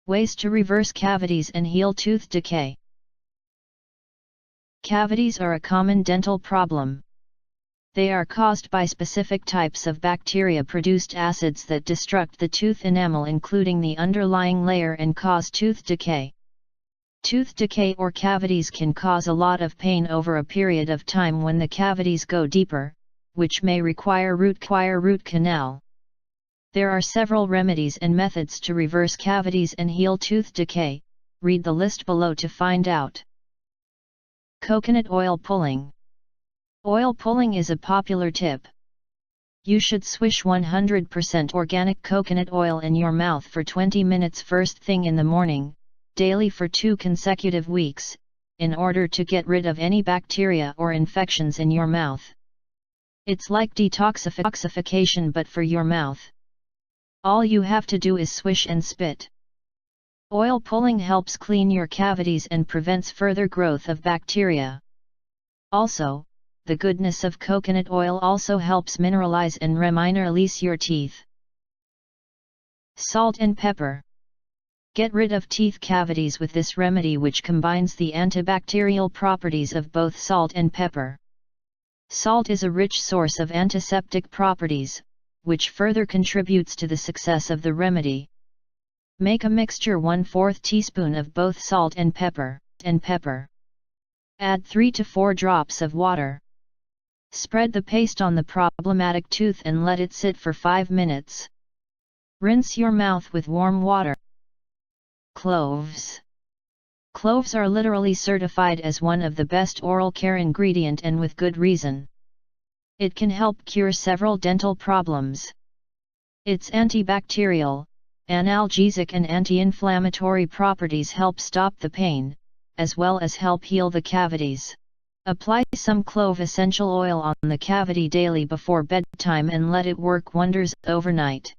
Ways to reverse cavities and heal tooth decay. Cavities are a common dental problem. They are caused by specific types of bacteria-produced acids that destruct the tooth enamel, including the underlying layer, and cause tooth decay. Tooth decay or cavities can cause a lot of pain over a period of time when the cavities go deeper, which may require root canal. There are several remedies and methods to reverse cavities and heal tooth decay. Read the list below to find out. Coconut oil pulling. Oil pulling is a popular tip. You should swish 100% organic coconut oil in your mouth for 20 minutes first thing in the morning, daily for 2 consecutive weeks, in order to get rid of any bacteria or infections in your mouth. It's like detoxification but for your mouth. All you have to do is swish and spit. Oil pulling helps clean your cavities and prevents further growth of bacteria. Also, the goodness of coconut oil also helps mineralize and remineralize your teeth. Salt and pepper. Get rid of teeth cavities with this remedy, which combines the antibacterial properties of both salt and pepper. Salt is a rich source of antiseptic properties, which further contributes to the success of the remedy. Make a mixture 1/4 teaspoon of both salt and pepper. Add 3 to 4 drops of water. Spread the paste on the problematic tooth and let it sit for 5 minutes. Rinse your mouth with warm water. Cloves. Cloves are literally certified as one of the best oral care ingredient, and with good reason. It can help cure several dental problems. Its antibacterial, analgesic and anti-inflammatory properties help stop the pain, as well as help heal the cavities. Apply some clove essential oil on the cavity daily before bedtime and let it work wonders overnight.